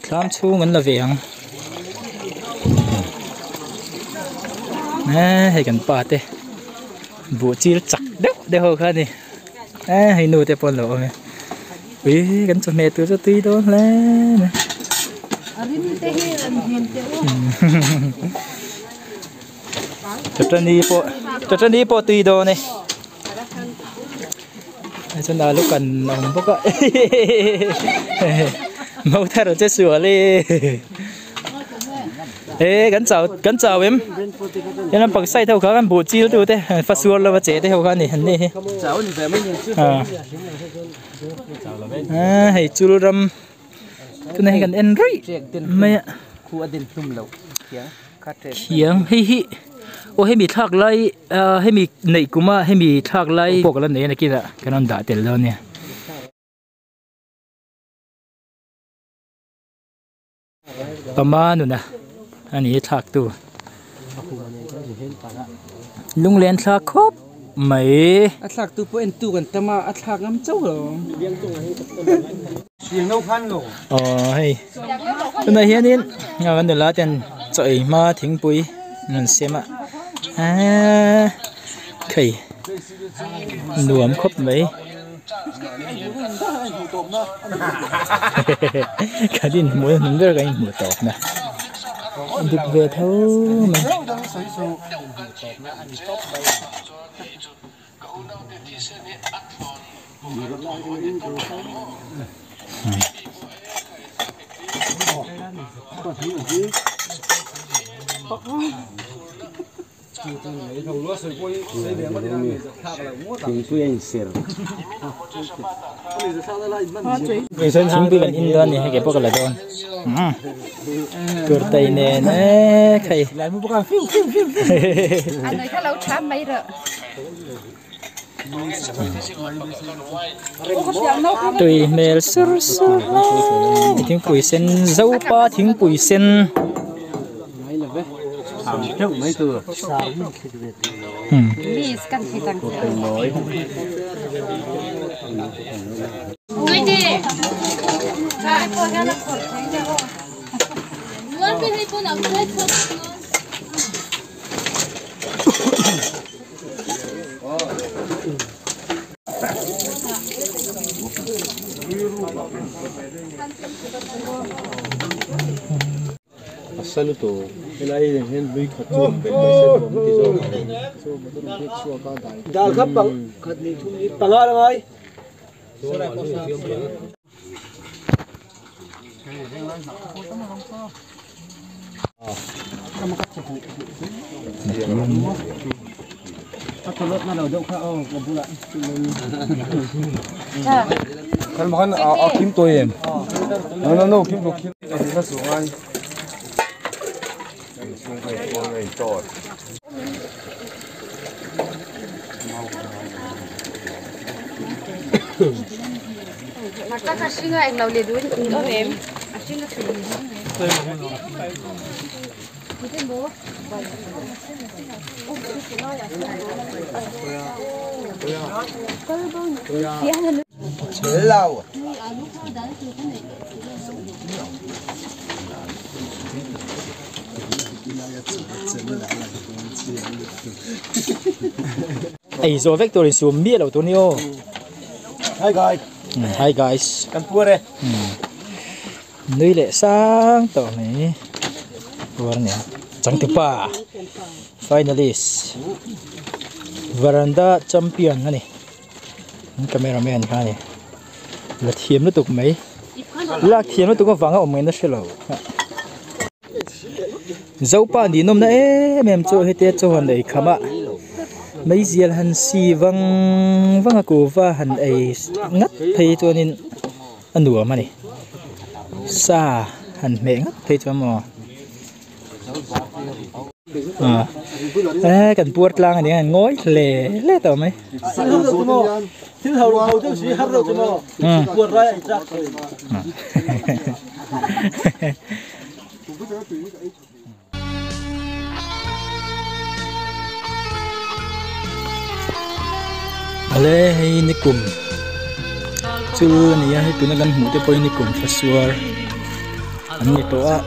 làm chung ngân là vàng nè hay cần bát thế vụ chi chặt đéo đéo hơn đi hay nuôi thế bọn lộ này vì cần cho mẹ tôi cho tí đó lên cho chân đi po tí đó này chân là lúc cần ông bốc ạ mẫu thay rồi chết sửa đi ê gắn chào em em làm bằng say theo kháกันbộ chi đâu thế phát sửa là phát chế theo khá này hẳn đi hay chú râm cái này gần en rưỡi mày khiếng hi ô hay bị thắc lại hay bị nảy cũng mà hay bị thắc lại bộ cái này kia cái nó đã tiền lên nèประมาณนู้นนะอันนี้ทักตัวลุงเรียนทักครบไหมทักตัวเป็นตัวกันแต่มาทักน้ำเจ้าเหรอเสียงนกพันหรออ๋อให้เป็นไงเฮียนินงานวันเดือนละเดือนจ่อยมาทิ้งปุ๋ยนั่นเสียมะใครหนวมครบไหมcái gì mỗi những cái mỗi tọt nè được về thôi mà chính vì gần Indon này hay cái bốc là don cửa tây nè nè thầy anh ấy lâu chăm mấy rồi tùy mèo sơ sơ tiếng quỷ sen dâu ba tiếng quỷ sen mấy từ Asal tu, kelai yang bui kacau, besar bom tiada. So betul betul suka kadai. Dah kap bang, kat ni tu ni tengah lengai. Kamu kat cukup. Kalau nak dah jauh kau pula. Kalau makan kim tu em. No kim tu kim. Kita sungai. Maka kasih nggak yang lalu dulu itu em, kasih nggak sih? Mungkin bu. Lau. Ấy rồi vector xuống biết đâu tôi nhiêu. Hi guys. Kan pua deh. Nơi lệ sang tàu này. Warna chẳng thứ ba. Finalist. Veranda champion này. Cameraman cái này. Là thiếm nó tục mấy. Là thiếm nó tục có vắng ở mấy nó sẽ lâu. Dẫu pa đi nôm nãy em cho hết tết cho hoàn đấy khám ạ. Mấy giờ hắn si văng cô và hắn ấy ngắt thấy cho nên ăn đùa mà này xa hắn mẹ ngắt thấy cho mà cần buốt lang anh ấy ngói lẻ lẻ tao mấy Thứ hầu thứ sĩ hấp rồi cho nó buốt ra anh chắc ale hay ni kum chu ni hay tu na gan mu te poi ni kum fa suar anh này to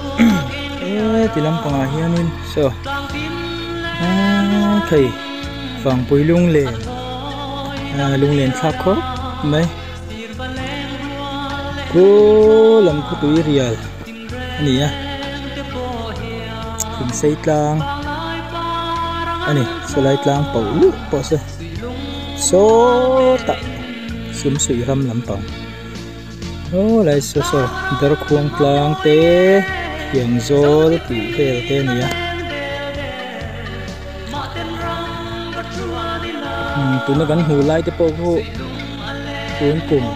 thì làm bằng hianin so thầy vàng bùi lung lên khắc khóc mấy cô làm cô tuổi real anh nhá hình xây lang anh xây lang bảo sao số tạ sum sui ram làm bằng lại so dar khuang tlang te yang zol ti vel te nia tụi nó gắn hù lại te po ho tuôn cùng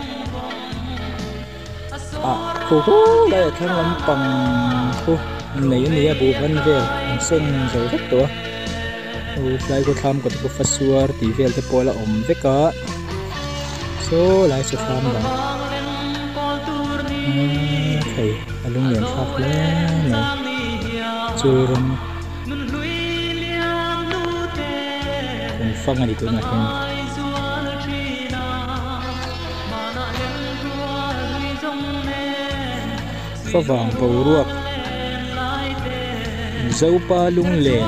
cô lại thang làm bằng cô này nia bu văn vel sen rồi rất to lại có tham có phát suar ti vel te po la ve ka so lại so tham bằng thầy alung liền khóc lên này chơi rong còn phong này tụi này phá vàng bầu ruột dâu pa lung liền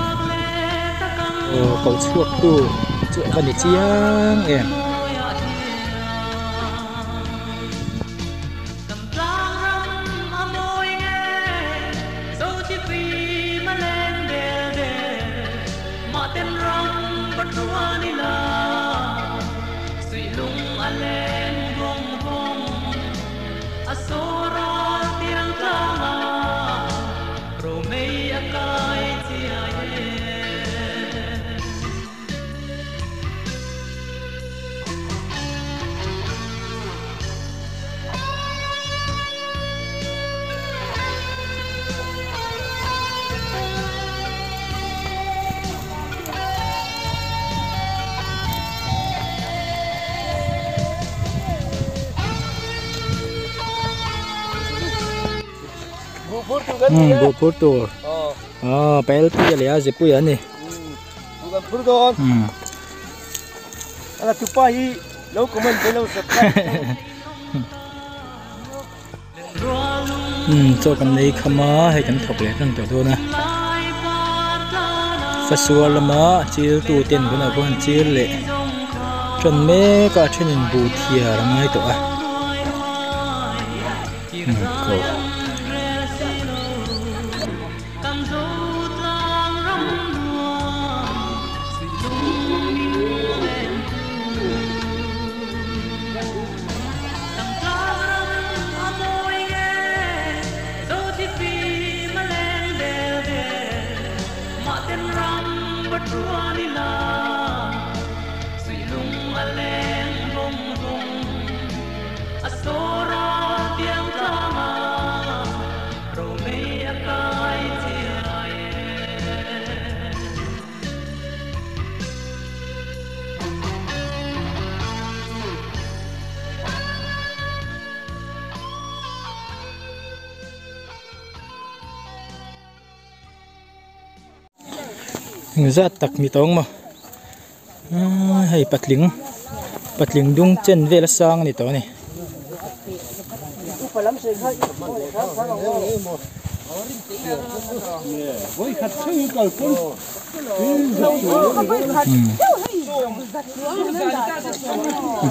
bầu chuột tu chỗ văn để chiang em bộ Porto PLP là gì pui anh này bukan Porto ala tupai lâu comment lâu subscribe cho cái này khama hay cái thọc lẹ trong chỗ nè phát xua là mà chiêu tu tiền của nó vẫn chiêu lẹ chuẩn mấy cả trên những bù thìa là ngay tổ rất tắc mi tông mà hay bắt lính dung chân về là sang này to này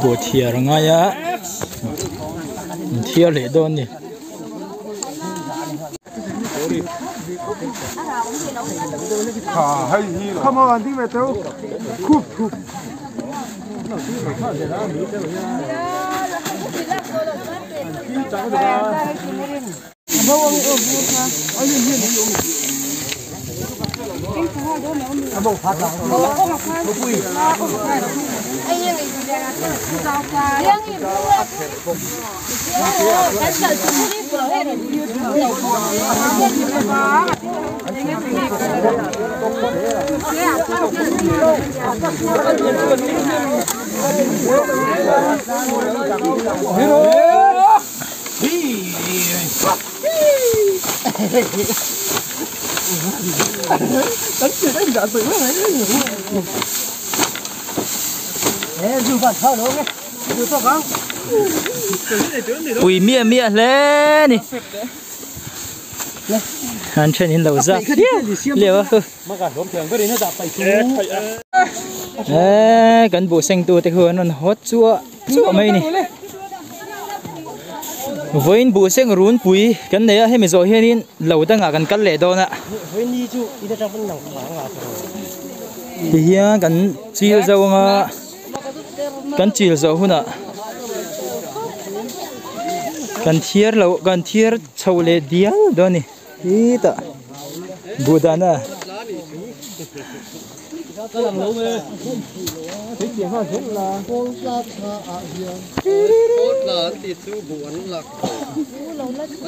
bộ thìa rồi ngay á thìa lệ đôn này Come on, đi về đâu? Cúp. Ui mía lên nè anh trên in đầu ra liệu mà cả đốm thường cái đấy nó đạp tay chú cần bộ sinh tu thì hơn nó hot chua mấy này với bộ sinh run bùi cần này hay mình rồi hiện lâu ta ngã cần cắt lẻ đó nè với ni chú ít ra vẫn nặng khoáng à thì hiện cần chiều dầu ngà cần chiều dầu hơn nè cần thier lâu cần thier chầu lệ dia đó nè ít à Buddha nè cái làm lâu về cái chuyện hoa rất là là thì chú buồn là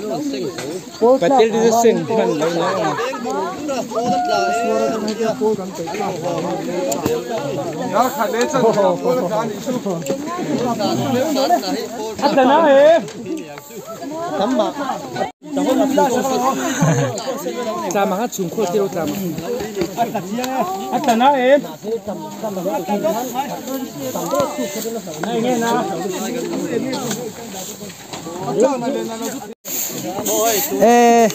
nó sinh cái tiền đi sinh thì mình lấy nó nó khát đến chân nó khát đi chú ăn cái nào em tắm bạc cha mà hát chung khô tiêu cha mà ăn cái nào em này nghe nào ê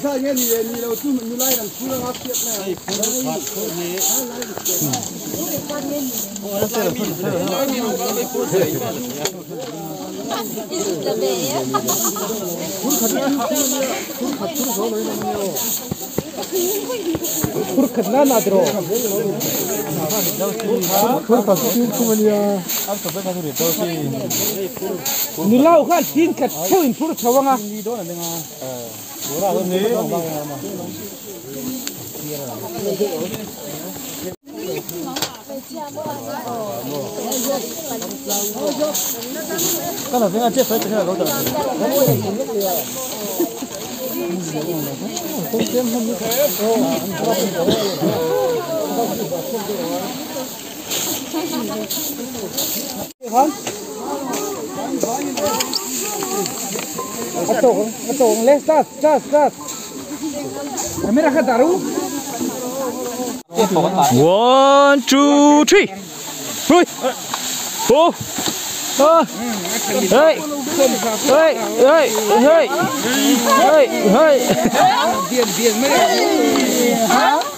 sao nghe gì đâu chú mình lại làm chú nó tiếp này kurkatna nadro kurkat kumania nilau kan tin kat chawin pur chawanga cái nào tiếng chết phải tiếng là đâu rồi atong le start kamera ka daru 1 2 3 hui ô hey hey hey hey hey hey bien mấy không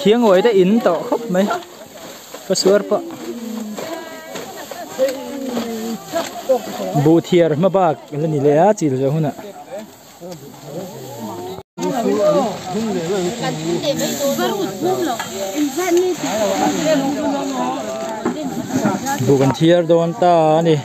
khiến ngồi đây in tọ khóc mấy có sửa pa bù thier mà bạc là ni lẽ chỉ là hôn ạ bù cần thier đón ta nè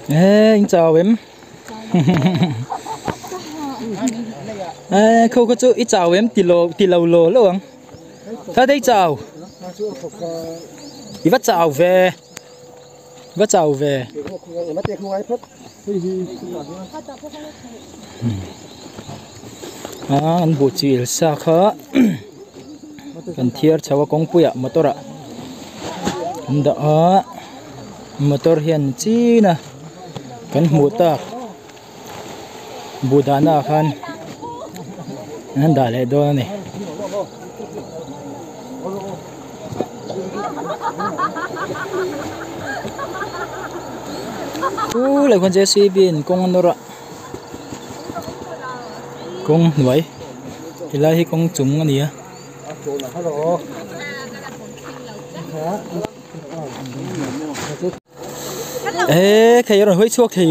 anh chào em không có chỗ ít chào em tì lầu lồ luôn ta đây chào vắt chào về anh bố chị sao khó cần thier cháu con puya motor ạ đó motor hiện chi nè cần motor Buddha na khan anh đã lại đó này lại con dê xì biển con nó rồi con nuôi thì lại con trúng cái gì á ê thầy rồi hơi chuộc thầy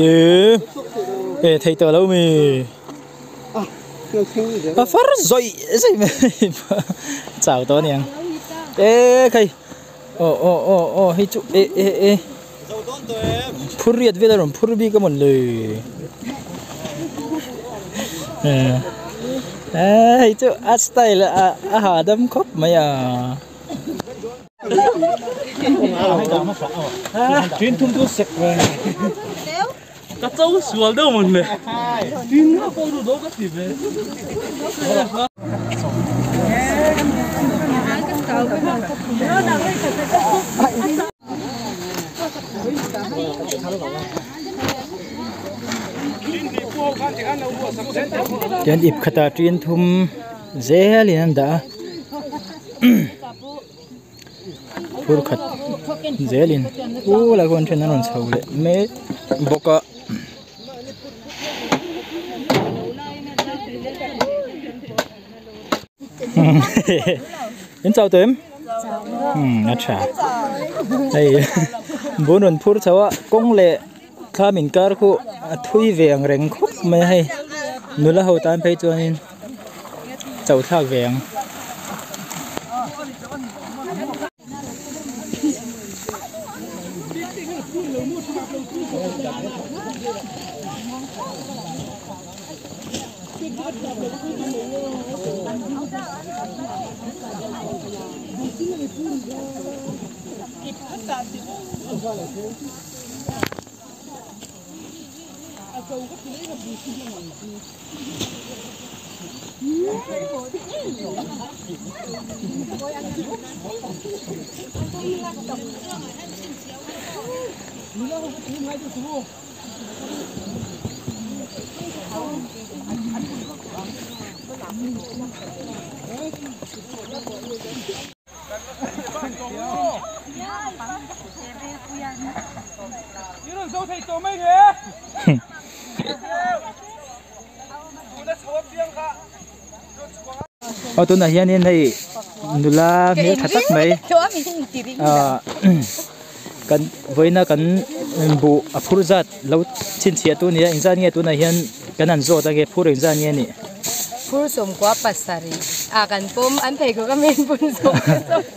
ê thầy tờ lâu mì phar rồi chào tôi nè ê khay hey chú ê phuriat về rồi phurbi cái món lời hey chú style đâm khóc mày à chuyến thung thu sạch rồi các cháu xuống đâu mình này tin nó không được đâu các gì về Yan ip khata chuyên thum dễ liền đã phur khát dễ liền là con chuyện nó sầu lệ mẹ boka em chào tụi em अच्छा đây bố nuôi phur cháu công lệ khá mình cả khu thui vàng rèn khúc mày hay nuôi là hậu tan phải cho nên cháu thác vàng tôi nói hiện nay nula miếng thắt tắc mấy cần với nó cần bộ phun giật lâu chín chia tôi này anh ra nghe tôi này hiện cáiนั้นrồi ta cái phun anh ra nghe nè phun sôm qua pasari cần pom anh thấy có cái men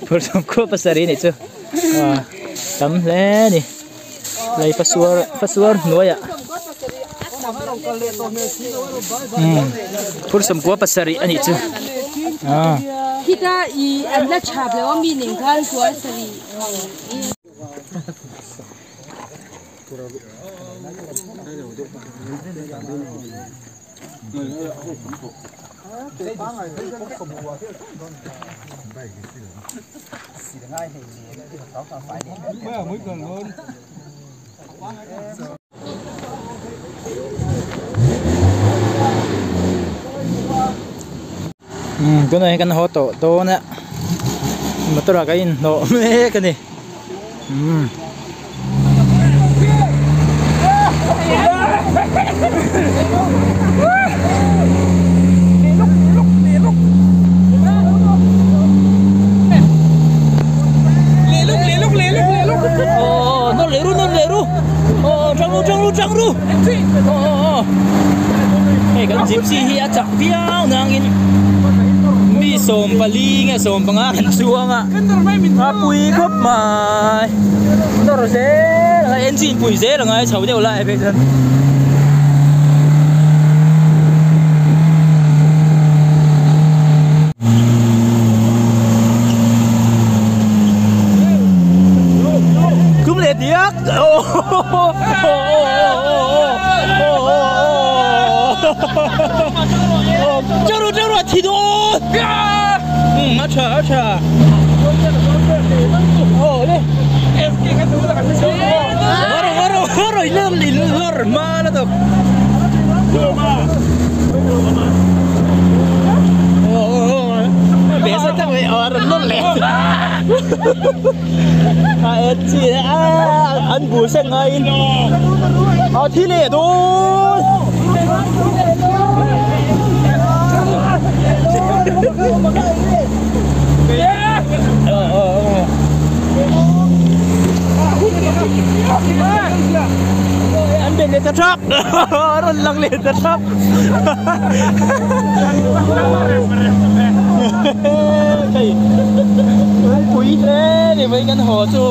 phun sôm qua pasari này chứ tấm lẽ nè lấy phát suar nuôi à phun sôm qua pasari anh ấy chứ kita anh đã chạp lại mình nên khăn suar sari tôi nói cái họ to nè mà tôi là cái nó mê cái này nó lê ru trăng ru cái gypsy hi chặt biao nang in mi som pali nghe som banga kan chuang a pui khop mai nó rồi dễ engine pui dễ là ngay chầu đều lại bây giờ cũng lệ tiếc cho rồi thì đó अच्छा Horo lor mana tuh biasa tuh orang lor leh chị anh bùi sang ngay thi lệ thôi anh bên này thật sắp, rất lăng liệt thật sắp. Quý thế thì với ngân hồ chú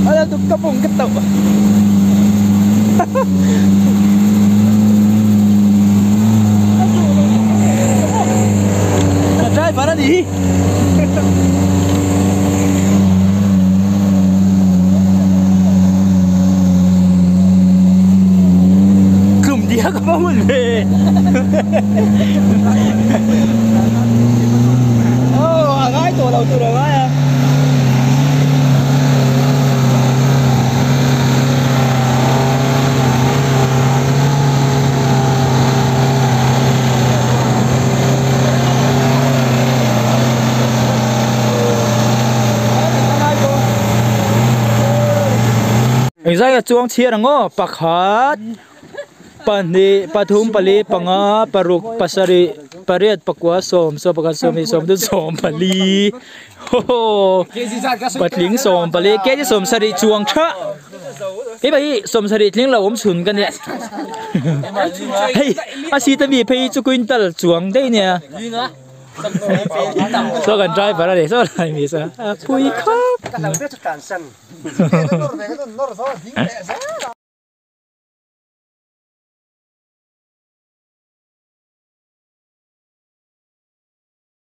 ở đây tôi cấp bùng cái tàu trai phải đi cùng dia có bao nhiêu về gái tổ đầu từ đầu gái à anh ra chuông chia rằng ngô bạc hạt pani pathum pali panga paruk pasari pariat pakwa som pakan som som tu som pali ho patling som pali ke som sari chuang tha cái bài som sari tling la om chun kan ne hey asi ta mi phei chu quintal chuang dei ne so kan try para de so lai mi sa pui khop